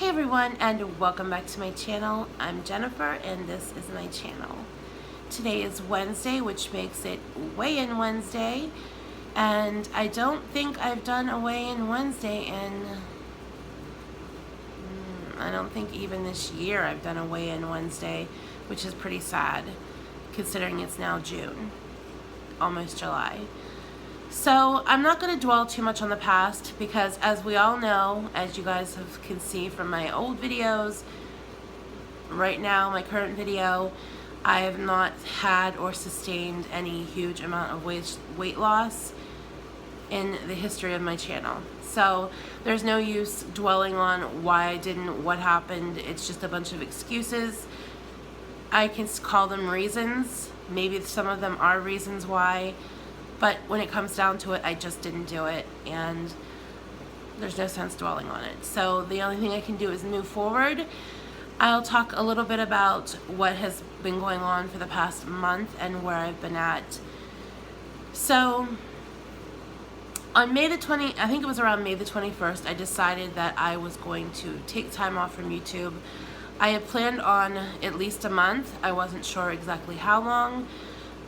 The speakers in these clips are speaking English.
Hey everyone, and welcome back to my channel. I'm Jennifer and this is my channel. Today is Wednesday, which makes it weigh-in Wednesday, and I don't think I've done a weigh-in Wednesday in I don't think even this year I've done a weigh-in Wednesday, which is pretty sad considering it's now June, almost July. So I'm not going to dwell too much on the past because, as we all know, as you guys can see from my old videos, right now, my current video, I have not had or sustained any huge amount of weight loss in the history of my channel. So there's no use dwelling on why I didn't, what happened. It's just a bunch of excuses. I can call them reasons. Maybe some of them are reasons why. But when it comes down to it, I just didn't do it, and there's no sense dwelling on it. So the only thing I can do is move forward. I'll talk a little bit about what has been going on for the past month and where I've been at. So on May the 20th, I think it was around May the 21st, I decided that I was going to take time off from YouTube. I had planned on at least a month. I wasn't sure exactly how long,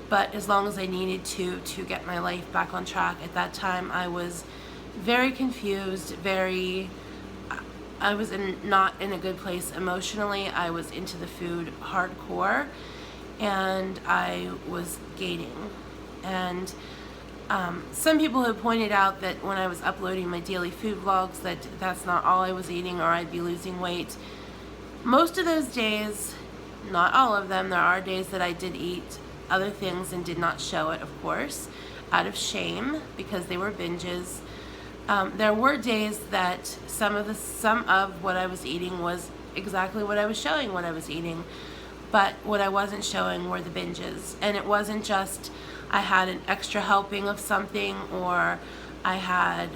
but as long as I needed to get my life back on track. At that time, I was very confused, I was not in a good place emotionally. I was into the food hardcore, and I was gaining. And some people have pointed out that when I was uploading my daily food vlogs, that's not all I was eating, or I'd be losing weight. Most of those days, not all of them, there are days that I did eat other things and did not show it, of course, out of shame, because they were binges. There were days that some of what I was eating was exactly what I was showing what I was eating, but what I wasn't showing were the binges. And it wasn't just I had an extra helping of something, or I had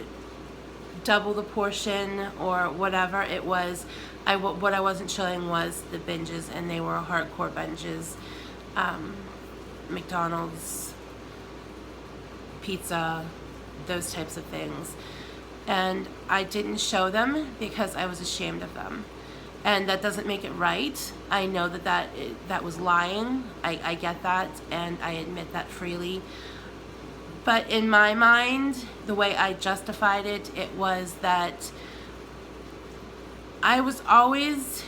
double the portion, or whatever. It was what I wasn't showing was the binges, and they were hardcore binges. McDonald's, pizza, those types of things. And I didn't show them because I was ashamed of them. And that doesn't make it right. I know that was lying. I get that, and I admit that freely. But in my mind, the way I justified it, it was that I was always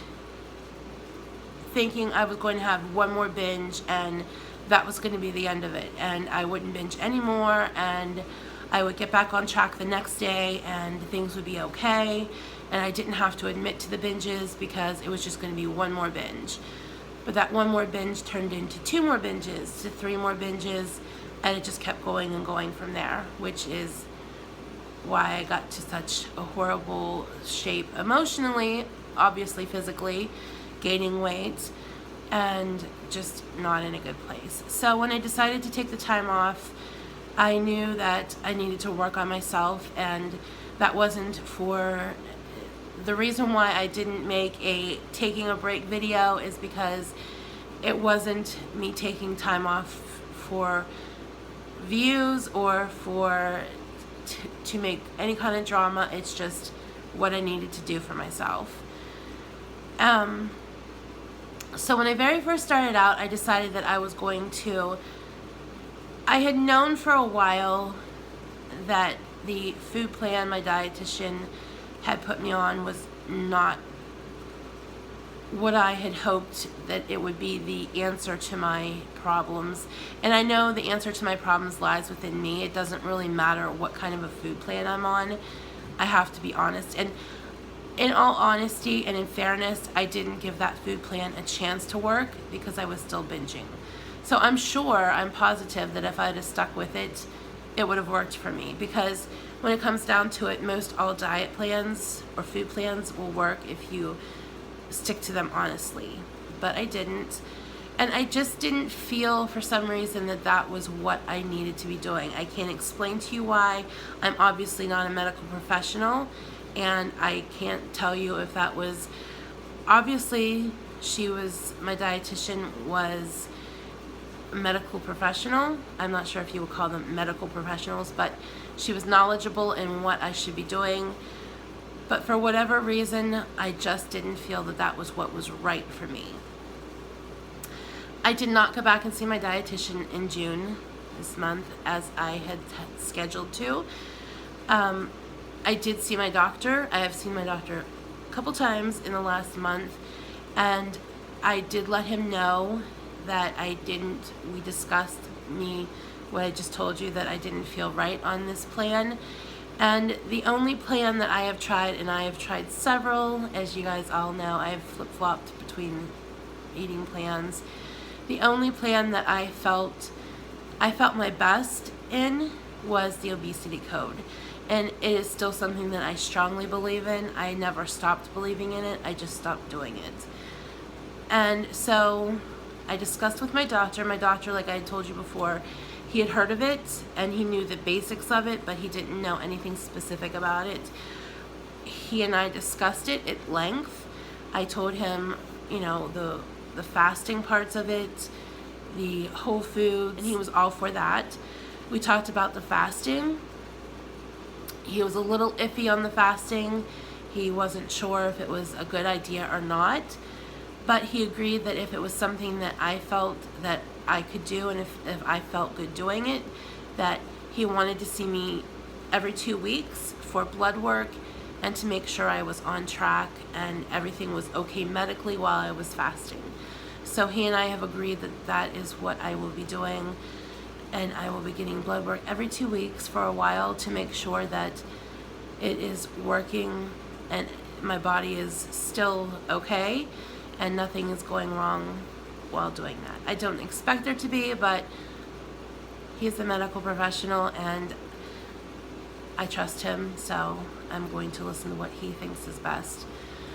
thinking I was going to have one more binge, and that was going to be the end of it, and I wouldn't binge anymore, and I would get back on track the next day, and things would be okay, and I didn't have to admit to the binges because it was just going to be one more binge. But that one more binge turned into two more binges, to three more binges, and it just kept going and going from there, which is why I got to such a horrible shape emotionally, obviously physically, gaining weight, and just not in a good place. So when I decided to take the time off, I knew that I needed to work on myself, and that wasn't for the reason why I didn't make a taking a break video is because it wasn't me taking time off for views or to make any kind of drama. It's just what I needed to do for myself. So when I very first started out, I decided that I was going to, I had known for a while that the food plan my dietitian had put me on was not what I had hoped that it would be the answer to my problems. And I know the answer to my problems lies within me. It doesn't really matter what kind of a food plan I'm on. I have to be honest. And in all honesty and in fairness, I didn't give that food plan a chance to work because I was still binging. So I'm positive that if I had have stuck with it, it would have worked for me, because when it comes down to it, most all diet plans or food plans will work if you stick to them honestly. But I didn't, and I just didn't feel for some reason that was what I needed to be doing. I can't explain to you why. I'm obviously not a medical professional, and I can't tell you if that was, obviously my dietitian was a medical professional. I'm not sure if you would call them medical professionals, but she was knowledgeable in what I should be doing. But for whatever reason, I just didn't feel that that was what was right for me. I did not go back and see my dietitian in June this month as I had scheduled to. I did see my doctor. I have seen my doctor a couple times in the last month, and I did let him know that we discussed what I just told you, that I didn't feel right on this plan. And the only plan that I have tried, and I have tried several, as you guys all know, I have flip-flopped between eating plans. The only plan that I felt my best in was the obesity code. And it is still something that I strongly believe in. I never stopped believing in it. I just stopped doing it. And so I discussed with my doctor. My doctor, like I told you before, he had heard of it and he knew the basics of it, but he didn't know anything specific about it. He and I discussed it at length. I told him, the fasting parts of it, the whole foods, and he was all for that. We talked about the fasting. He was a little iffy on the fasting. He wasn't sure if it was a good idea or not, but he agreed that if it was something that I felt that I could do, and if I felt good doing it, that he wanted to see me every 2 weeks for blood work and to make sure I was on track and everything was okay medically while I was fasting. So he and I have agreed that that is what I will be doing, and I will be getting blood work every 2 weeks for a while to make sure that it is working and my body is still okay and nothing is going wrong while doing that. I don't expect there to be, but he's a medical professional and I trust him, so I'm going to listen to what he thinks is best.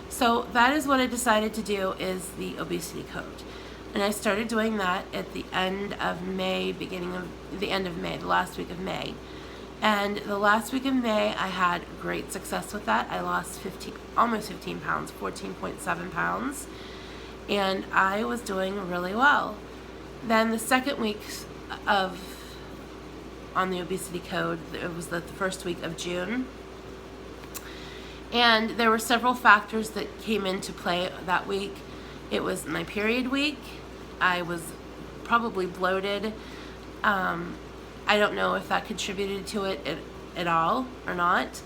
So that is what I decided to do, is the obesity code. And I started doing that at the end of May, the last week of May. And the last week of May, I had great success with that. I lost almost 15 pounds, 14.7 pounds. And I was doing really well. Then the second week on the obesity code, it was the first week of June. And there were several factors that came into play that week. It was my period week. I was probably bloated. I don't know if that contributed to it at all or not.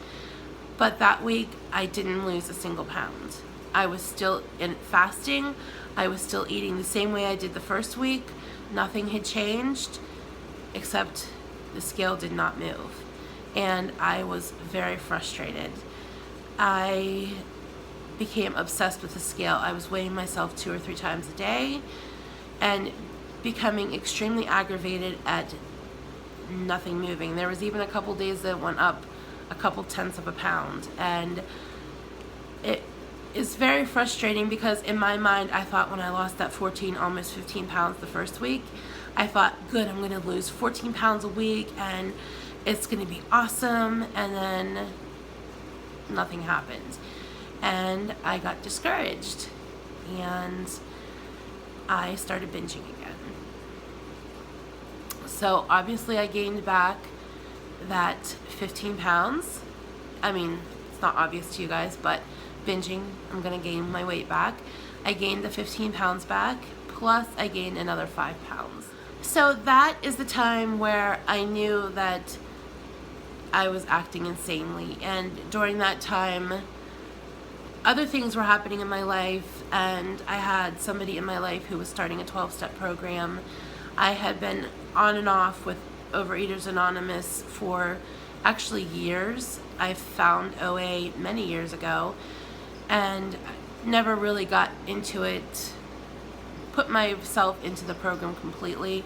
But that week, I didn't lose a single pound. I was still in fasting. I was still eating the same way I did the first week. Nothing had changed, except the scale did not move. And I was very frustrated. I became obsessed with the scale. I was weighing myself 2 or 3 times a day and becoming extremely aggravated at nothing moving. There was even a couple days that went up a couple tenths of a pound, and it is very frustrating because in my mind I thought when I lost that 14, almost 15 pounds the first week, I thought, good, I'm going to lose 14 pounds a week and it's going to be awesome, and then nothing happened. And I got discouraged and I started binging again. So obviously I gained back that 15 pounds. I mean, it's not obvious to you guys, but binging, I'm going to gain my weight back. I gained the 15 pounds back, plus I gained another 5 pounds. So that is the time where I knew that I was acting insanely. And during that time, other things were happening in my life, and I had somebody in my life who was starting a 12-step program. I had been on and off with Overeaters Anonymous for actually years. I found OA many years ago and never really got into it, put myself into the program completely,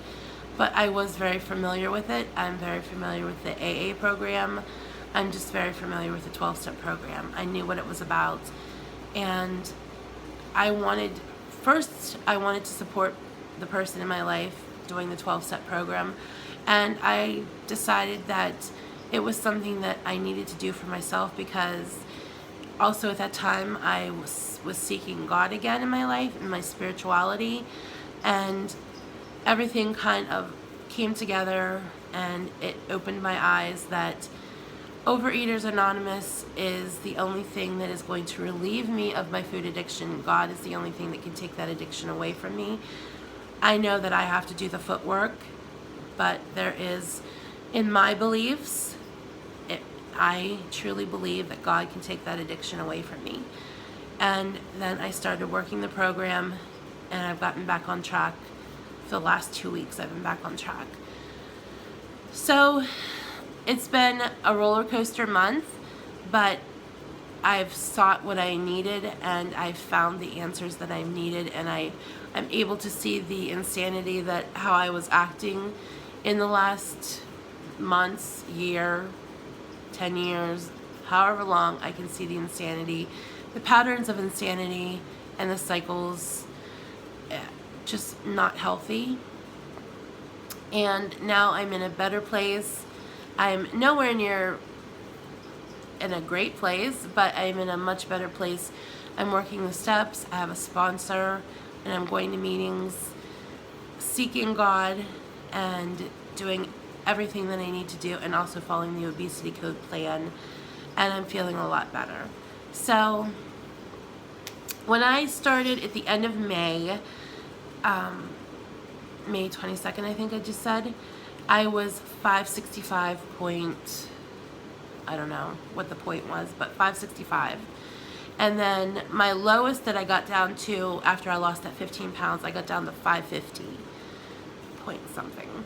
but I was very familiar with it. I'm very familiar with the AA program. I'm just very familiar with the 12-step program. I knew what it was about, and I wanted to support the person in my life doing the 12-step program, and I decided that it was something that I needed to do for myself, because also at that time I was seeking God again in my life, in my spirituality, and everything kind of came together, and it opened my eyes that Overeaters Anonymous is the only thing that is going to relieve me of my food addiction. God is the only thing that can take that addiction away from me. I know that I have to do the footwork, but there is, in my beliefs, I truly believe that God can take that addiction away from me. And then I started working the program, and I've gotten back on track. For the last 2 weeks, I've been back on track. So it's been a roller coaster month, but I've sought what I needed, and I've found the answers that I've needed, and I'm able to see the insanity that how I was acting in the last months, year, 10 years, however long. I can see the insanity, the patterns of insanity, and the cycles, just not healthy. And now I'm in a better place. I'm nowhere near in a great place, but I'm in a much better place. I'm working the steps. I have a sponsor, and I'm going to meetings, seeking God, and doing everything that I need to do, and also following the obesity code plan, and I'm feeling a lot better. So when I started at the end of May, May 22nd, I think I just said, I was 565 point, I don't know what the point was, but 565. And then my lowest that I got down to after I lost that 15 pounds, I got down to 550 point something.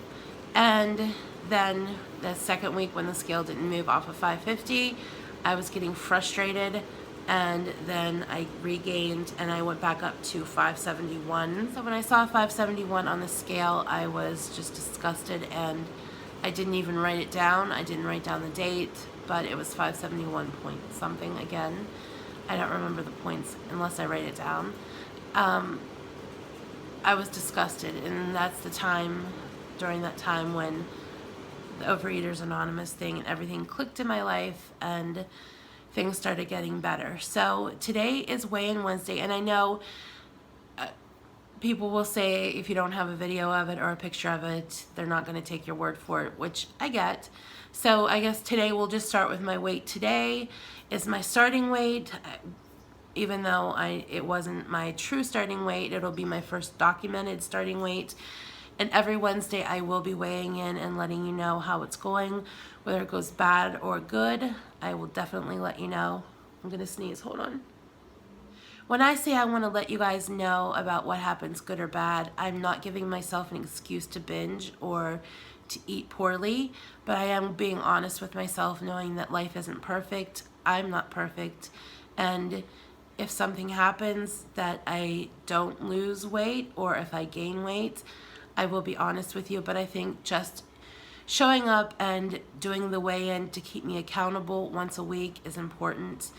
And then the second week when the scale didn't move off of 550, I was getting frustrated, and then I regained and I went back up to 571. So when I saw 571 on the scale, I was just disgusted, and I didn't even write it down. I didn't write down the date, but it was 571 point something again. I don't remember the points unless I write it down. I was disgusted, and that's the time, during that time, when the Overeaters Anonymous thing and everything clicked in my life, and things started getting better. So today is Weigh-In Wednesday, and I know people will say if you don't have a video of it or a picture of it, they're not going to take your word for it, which I get. So I guess today we'll just start with my weight. Today is my starting weight. Even though it wasn't my true starting weight, it'll be my first documented starting weight. And every Wednesday I will be weighing in and letting you know how it's going, whether it goes bad or good. I will definitely let you know. I'm gonna sneeze, hold on. When I say I want to let you guys know about what happens, good or bad, I'm not giving myself an excuse to binge or to eat poorly, but I am being honest with myself, knowing that life isn't perfect. I'm not perfect, and if something happens that I don't lose weight, or if I gain weight, I will be honest with you. But I think just showing up and doing the weigh-in to keep me accountable once a week is important,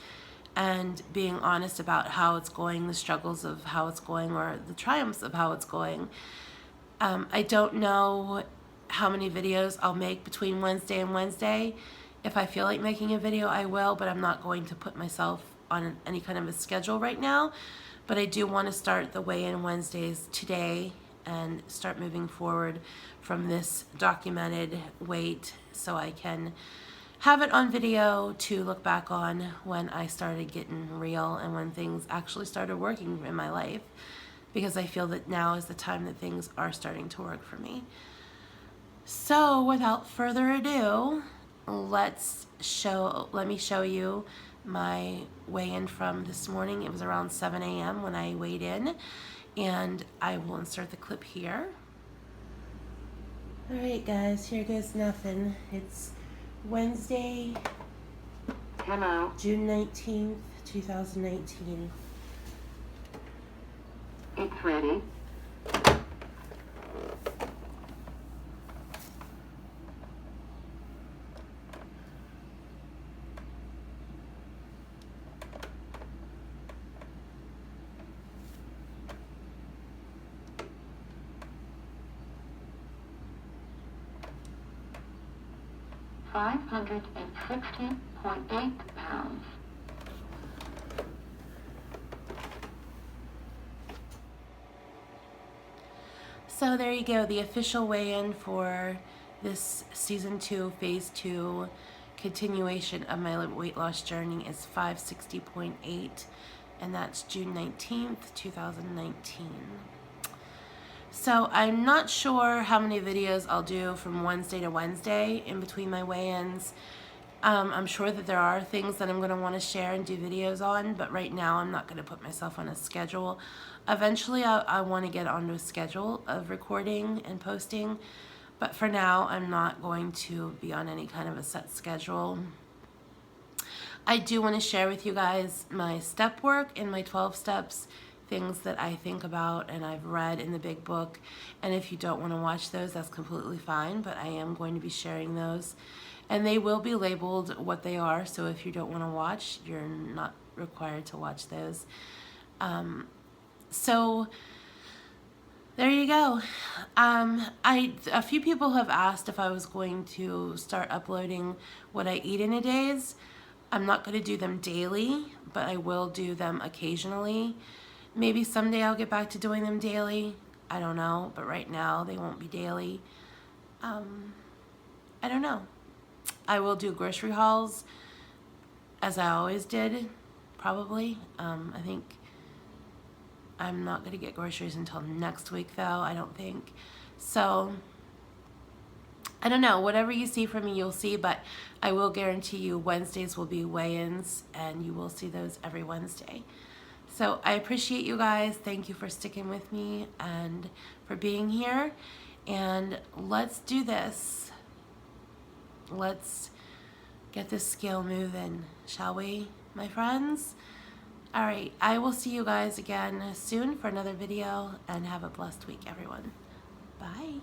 and being honest about how it's going, the struggles of how it's going, or the triumphs of how it's going. I don't know how many videos I'll make between Wednesday and Wednesday. If I feel like making a video, I will, but I'm not going to put myself on any kind of a schedule right now. But I do want to start the Weigh-In Wednesdays today and start moving forward from this documented weight, so I can have it on video to look back on when I started getting real and when things actually started working in my life, because I feel that now is the time that things are starting to work for me. So without further ado, let me show you my weigh-in from this morning. It was around 7 a.m. when I weighed in, and I will insert the clip here. Alright guys, here goes nothing. It's Wednesday, Hello. June 19th, 2019. It's ready. $560.8 pounds. So there you go, the official weigh-in for this season 2, phase 2 continuation of my weight loss journey is 560.8, and that's June 19th, 2019. So I'm not sure how many videos I'll do from Wednesday to Wednesday in between my weigh-ins. I'm sure that there are things that I'm going to want to share and do videos on, but right now I'm not going to put myself on a schedule. Eventually I want to get onto a schedule of recording and posting, but for now I'm not going to be on any kind of a set schedule. I do want to share with you guys my step work and my 12 steps, things that I think about and I've read in the big book. And if you don't want to watch those, that's completely fine, but I am going to be sharing those. And they will be labeled what they are, so if you don't want to watch, you're not required to watch those. So there you go. A few people have asked if I was going to start uploading what I eat in a days. I'm not going to do them daily, but I will do them occasionally. Maybe someday I'll get back to doing them daily. I don't know, but right now they won't be daily. I don't know. I will do grocery hauls as I always did, probably. I think I'm not going to get groceries until next week, though, I don't think. So, I don't know. Whatever you see from me, you'll see, but I will guarantee you Wednesdays will be weigh-ins, and you will see those every Wednesday. So, I appreciate you guys. Thank you for sticking with me and for being here. And let's do this. Let's get this scale moving, shall we, my friends? All right, I will see you guys again soon for another video, and have a blessed week, everyone. Bye.